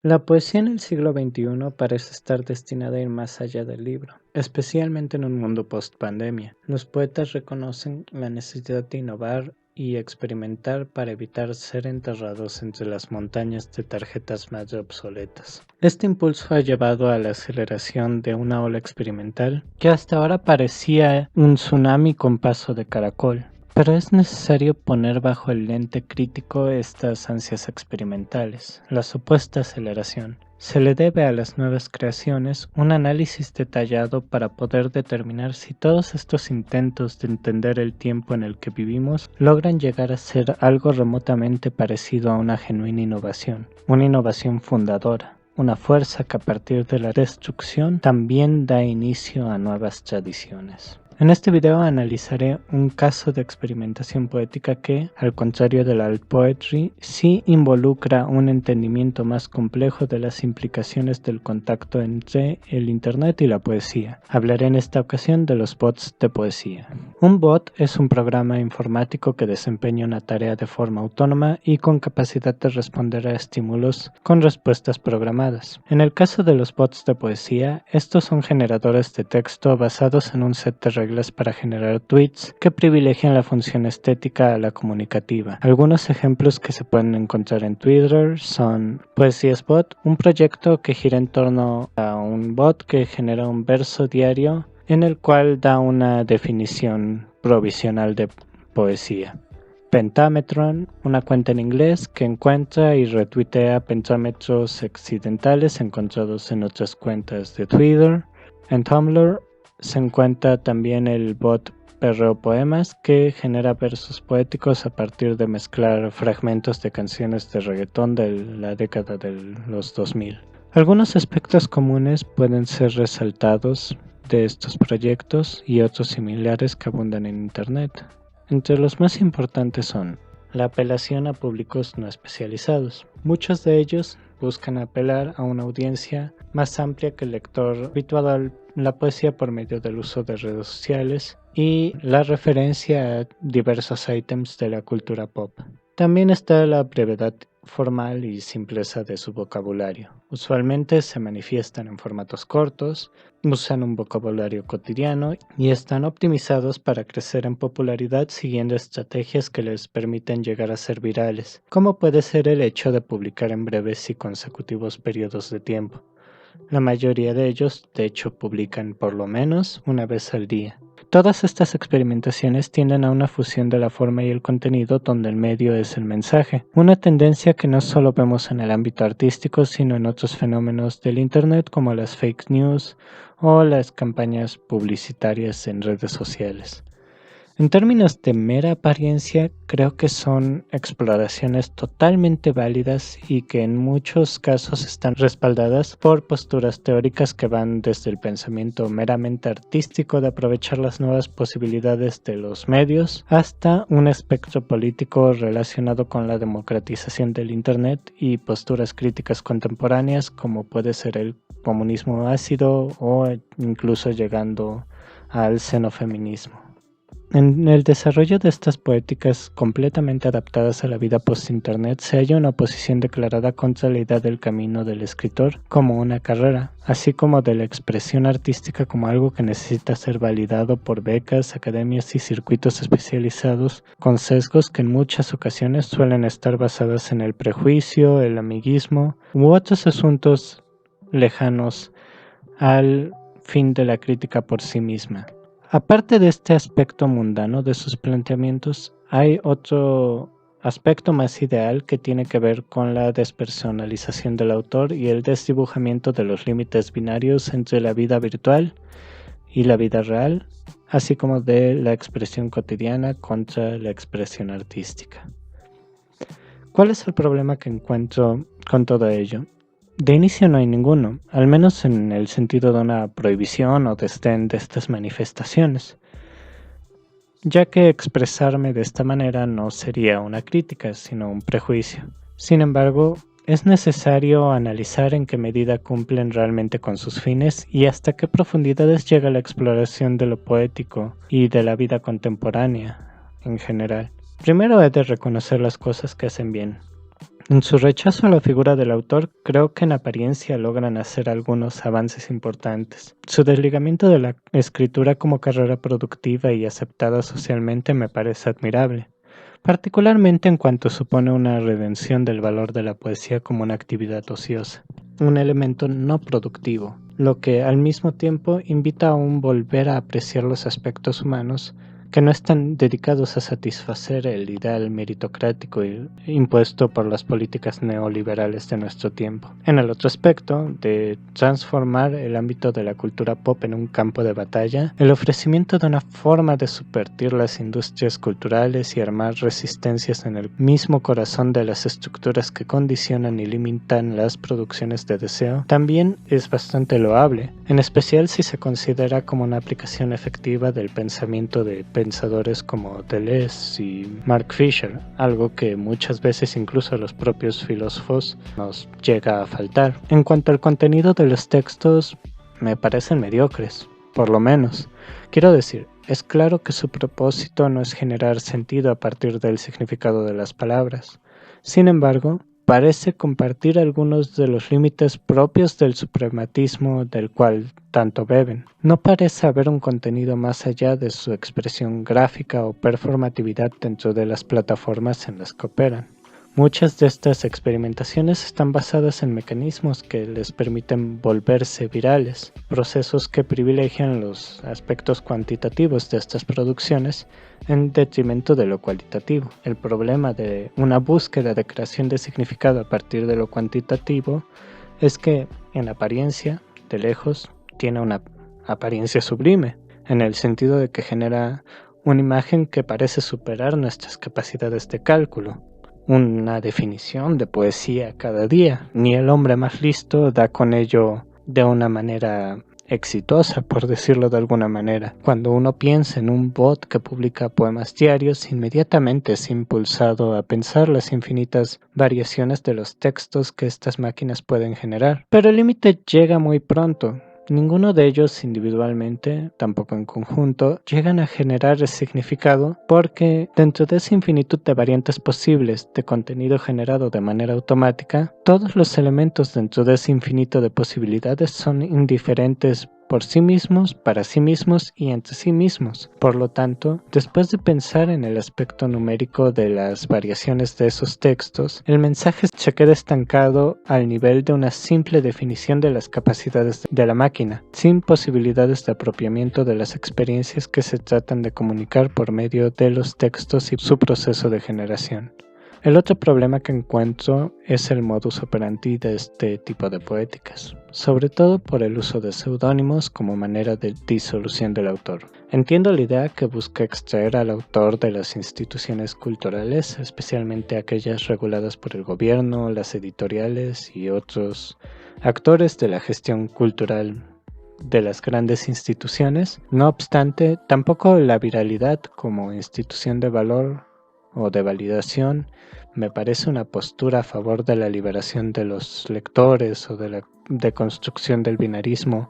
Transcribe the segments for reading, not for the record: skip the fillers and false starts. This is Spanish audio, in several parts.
La poesía en el siglo XXI parece estar destinada a ir más allá del libro, especialmente en un mundo post-pandemia. Los poetas reconocen la necesidad de innovar y experimentar para evitar ser enterrados entre las montañas de tarjetas más obsoletas. Este impulso ha llevado a la aceleración de una ola experimental que hasta ahora parecía un tsunami con paso de caracol. Pero es necesario poner bajo el lente crítico estas ansias experimentales. La supuesta aceleración se le debe a las nuevas creaciones un análisis detallado para poder determinar si todos estos intentos de entender el tiempo en el que vivimos logran llegar a ser algo remotamente parecido a una genuina innovación, una innovación fundadora. Una fuerza que a partir de la destrucción también da inicio a nuevas tradiciones. En este video analizaré un caso de experimentación poética que, al contrario del alt poetry, sí involucra un entendimiento más complejo de las implicaciones del contacto entre el internet y la poesía. Hablaré en esta ocasión de los bots de poesía. Un bot es un programa informático que desempeña una tarea de forma autónoma y con capacidad de responder a estímulos con respuestas programadas. En el caso de los bots de poesía, estos son generadores de texto basados en un set de reglas para generar tweets que privilegian la función estética a la comunicativa. Algunos ejemplos que se pueden encontrar en Twitter son PoesiasBot, un proyecto que gira en torno a un bot que genera un verso diario en el cual da una definición provisional de poesía. Pentametron, una cuenta en inglés que encuentra y retuitea pentámetros accidentales encontrados en otras cuentas de Twitter. En Tumblr se encuentra también el bot Perreo Poemas, que genera versos poéticos a partir de mezclar fragmentos de canciones de reggaetón de la década de los 2000. Algunos aspectos comunes pueden ser resaltados de estos proyectos y otros similares que abundan en Internet. Entre los más importantes son la apelación a públicos no especializados. Muchos de ellos buscan apelar a una audiencia más amplia que el lector habituado a la poesía por medio del uso de redes sociales y la referencia a diversos ítems de la cultura pop. También está la brevedad formal y simpleza de su vocabulario. Usualmente se manifiestan en formatos cortos, usan un vocabulario cotidiano y están optimizados para crecer en popularidad siguiendo estrategias que les permiten llegar a ser virales, como puede ser el hecho de publicar en breves y consecutivos periodos de tiempo. La mayoría de ellos, de hecho, publican por lo menos una vez al día. Todas estas experimentaciones tienden a una fusión de la forma y el contenido donde el medio es el mensaje, una tendencia que no solo vemos en el ámbito artístico sino en otros fenómenos del Internet como las fake news o las campañas publicitarias en redes sociales. En términos de mera apariencia, creo que son exploraciones totalmente válidas y que en muchos casos están respaldadas por posturas teóricas que van desde el pensamiento meramente artístico de aprovechar las nuevas posibilidades de los medios hasta un espectro político relacionado con la democratización del Internet y posturas críticas contemporáneas como puede ser el comunismo ácido o incluso llegando al xenofeminismo. En el desarrollo de estas poéticas completamente adaptadas a la vida post-internet se halla una oposición declarada contra la idea del camino del escritor como una carrera, así como de la expresión artística como algo que necesita ser validado por becas, academias y circuitos especializados con sesgos que en muchas ocasiones suelen estar basados en el prejuicio, el amiguismo u otros asuntos lejanos al fin de la crítica por sí misma. Aparte de este aspecto mundano de sus planteamientos, hay otro aspecto más ideal que tiene que ver con la despersonalización del autor y el desdibujamiento de los límites binarios entre la vida virtual y la vida real, así como de la expresión cotidiana contra la expresión artística. ¿Cuál es el problema que encuentro con todo ello? De inicio no hay ninguno, al menos en el sentido de una prohibición o desdén de estas manifestaciones, ya que expresarme de esta manera no sería una crítica, sino un prejuicio. Sin embargo, es necesario analizar en qué medida cumplen realmente con sus fines y hasta qué profundidades llega la exploración de lo poético y de la vida contemporánea en general. Primero he de reconocer las cosas que hacen bien. En su rechazo a la figura del autor, creo que en apariencia logran hacer algunos avances importantes. Su desligamiento de la escritura como carrera productiva y aceptada socialmente me parece admirable, particularmente en cuanto supone una redención del valor de la poesía como una actividad ociosa, un elemento no productivo, lo que al mismo tiempo invita a un volver a apreciar los aspectos humanos que no están dedicados a satisfacer el ideal meritocrático impuesto por las políticas neoliberales de nuestro tiempo. En el otro aspecto, de transformar el ámbito de la cultura pop en un campo de batalla, el ofrecimiento de una forma de subvertir las industrias culturales y armar resistencias en el mismo corazón de las estructuras que condicionan y limitan las producciones de deseo, también es bastante loable, en especial si se considera como una aplicación efectiva del pensamiento de pensadores como Deleuze y Mark Fisher, algo que muchas veces incluso a los propios filósofos nos llega a faltar. En cuanto al contenido de los textos, me parecen mediocres, por lo menos. Quiero decir, es claro que su propósito no es generar sentido a partir del significado de las palabras. Sin embargo, parece compartir algunos de los límites propios del suprematismo del cual tanto beben. No parece haber un contenido más allá de su expresión gráfica o performatividad dentro de las plataformas en las que operan. Muchas de estas experimentaciones están basadas en mecanismos que les permiten volverse virales, procesos que privilegian los aspectos cuantitativos de estas producciones en detrimento de lo cualitativo. El problema de una búsqueda de creación de significado a partir de lo cuantitativo es que, en apariencia, de lejos, tiene una apariencia sublime, en el sentido de que genera una imagen que parece superar nuestras capacidades de cálculo. Una definición de poesía cada día. Ni el hombre más listo da con ello de una manera exitosa, por decirlo de alguna manera. Cuando uno piensa en un bot que publica poemas diarios, inmediatamente es impulsado a pensar las infinitas variaciones de los textos que estas máquinas pueden generar. Pero el límite llega muy pronto. Ninguno de ellos individualmente, tampoco en conjunto, llegan a generar el significado porque dentro de esa infinitud de variantes posibles de contenido generado de manera automática, todos los elementos dentro de ese infinito de posibilidades son indiferentes por sí mismos, para sí mismos y entre sí mismos. Por lo tanto, después de pensar en el aspecto numérico de las variaciones de esos textos, el mensaje se queda estancado al nivel de una simple definición de las capacidades de la máquina, sin posibilidades de apropiamiento de las experiencias que se tratan de comunicar por medio de los textos y su proceso de generación. El otro problema que encuentro es el modus operandi de este tipo de poéticas, sobre todo por el uso de seudónimos como manera de disolución del autor. Entiendo la idea que busca extraer al autor de las instituciones culturales, especialmente aquellas reguladas por el gobierno, las editoriales y otros actores de la gestión cultural de las grandes instituciones. No obstante, tampoco la viralidad como institución de valor o de validación me parece una postura a favor de la liberación de los lectores o de la deconstrucción del binarismo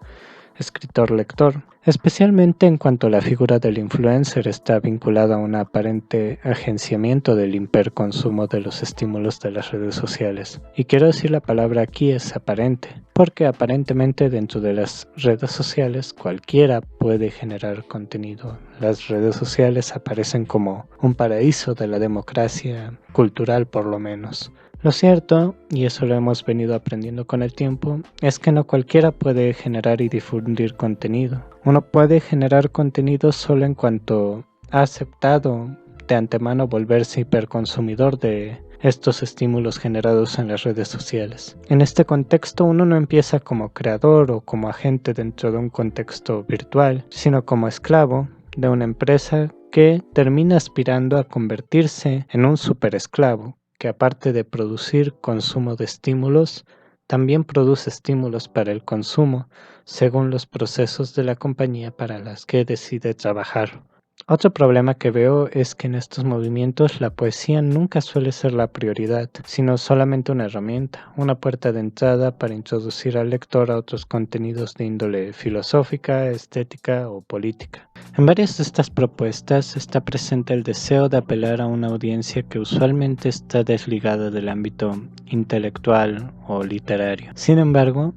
escritor-lector, especialmente en cuanto la figura del influencer está vinculada a un aparente agenciamiento del hiperconsumo de los estímulos de las redes sociales. Y quiero decir la palabra aquí es aparente, porque aparentemente dentro de las redes sociales cualquiera puede generar contenido. Las redes sociales aparecen como un paraíso de la democracia cultural por lo menos. Lo cierto, y eso lo hemos venido aprendiendo con el tiempo, es que no cualquiera puede generar y difundir contenido. Uno puede generar contenido solo en cuanto ha aceptado de antemano volverse hiperconsumidor de estos estímulos generados en las redes sociales. En este contexto uno no empieza como creador o como agente dentro de un contexto virtual, sino como esclavo de una empresa que termina aspirando a convertirse en un superesclavo, que aparte de producir consumo de estímulos, también produce estímulos para el consumo, según los procesos de la compañía para las que decide trabajar. Otro problema que veo es que en estos movimientos la poesía nunca suele ser la prioridad, sino solamente una herramienta, una puerta de entrada para introducir al lector a otros contenidos de índole filosófica, estética o política. En varias de estas propuestas está presente el deseo de apelar a una audiencia que usualmente está desligada del ámbito intelectual o literario. Sin embargo,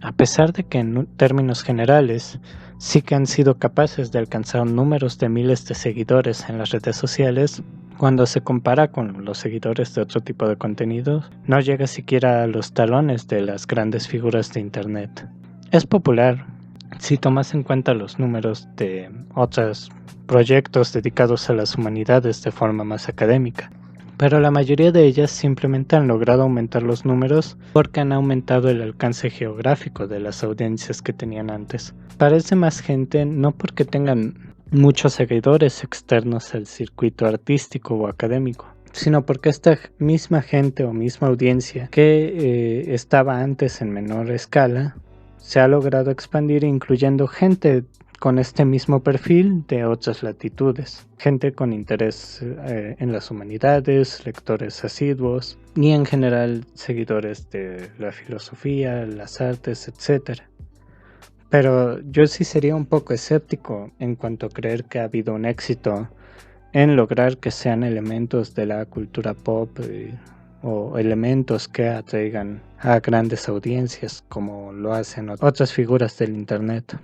a pesar de que en términos generales sí que han sido capaces de alcanzar números de miles de seguidores en las redes sociales, cuando se compara con los seguidores de otro tipo de contenidos, no llega siquiera a los talones de las grandes figuras de Internet. Es popular si tomas en cuenta los números de otros proyectos dedicados a las humanidades de forma más académica, pero la mayoría de ellas simplemente han logrado aumentar los números porque han aumentado el alcance geográfico de las audiencias que tenían antes. Parece más gente no porque tengan muchos seguidores externos al circuito artístico o académico, sino porque esta misma gente o misma audiencia que estaba antes en menor escala se ha logrado expandir incluyendo gente con este mismo perfil de otras latitudes, gente con interés en las humanidades, lectores asiduos y en general seguidores de la filosofía, las artes, etc. Pero yo sí sería un poco escéptico en cuanto a creer que ha habido un éxito en lograr que sean elementos de la cultura pop o elementos que atraigan a grandes audiencias como lo hacen otras figuras del internet.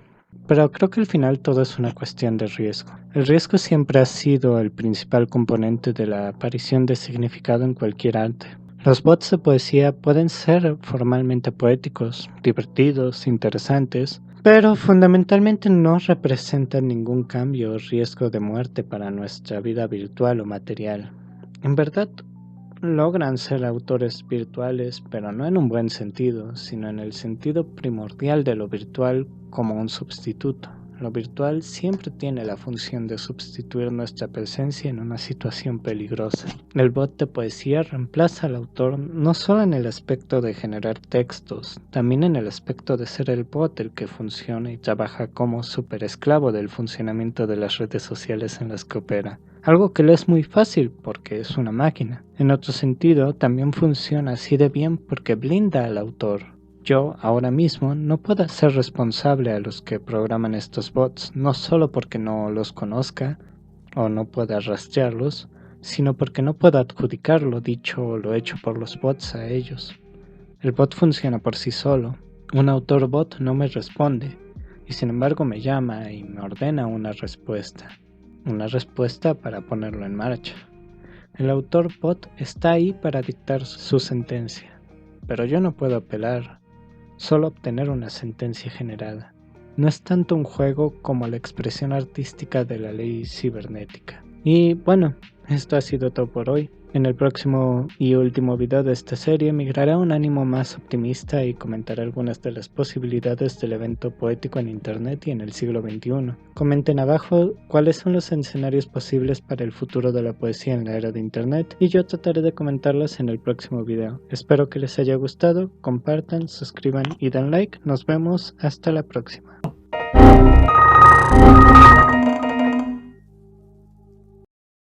Pero creo que al final todo es una cuestión de riesgo. El riesgo siempre ha sido el principal componente de la aparición de significado en cualquier arte. Los bots de poesía pueden ser formalmente poéticos, divertidos, interesantes, pero fundamentalmente no representan ningún cambio o riesgo de muerte para nuestra vida virtual o material. En verdad, logran ser autores virtuales, pero no en un buen sentido, sino en el sentido primordial de lo virtual como un sustituto. Lo virtual siempre tiene la función de sustituir nuestra presencia en una situación peligrosa. El bot de poesía reemplaza al autor no solo en el aspecto de generar textos, también en el aspecto de ser el bot el que funciona y trabaja como superesclavo del funcionamiento de las redes sociales en las que opera. Algo que le es muy fácil porque es una máquina. En otro sentido, también funciona así de bien porque blinda al autor. Yo, ahora mismo, no puedo ser responsable a los que programan estos bots, no solo porque no los conozca o no pueda rastrearlos, sino porque no puedo adjudicar lo dicho o lo hecho por los bots a ellos. El bot funciona por sí solo. Un autor bot no me responde, y sin embargo me llama y me ordena una respuesta para ponerlo en marcha. El autor bot está ahí para dictar su sentencia, pero yo no puedo apelar, solo obtener una sentencia generada. No es tanto un juego como la expresión artística de la ley cibernética. Y bueno, esto ha sido todo por hoy. En el próximo y último video de esta serie migraré a un ánimo más optimista y comentaré algunas de las posibilidades del evento poético en internet y en el siglo XXI. Comenten abajo cuáles son los escenarios posibles para el futuro de la poesía en la era de internet y yo trataré de comentarlas en el próximo video. Espero que les haya gustado, compartan, suscriban y den like. Nos vemos hasta la próxima.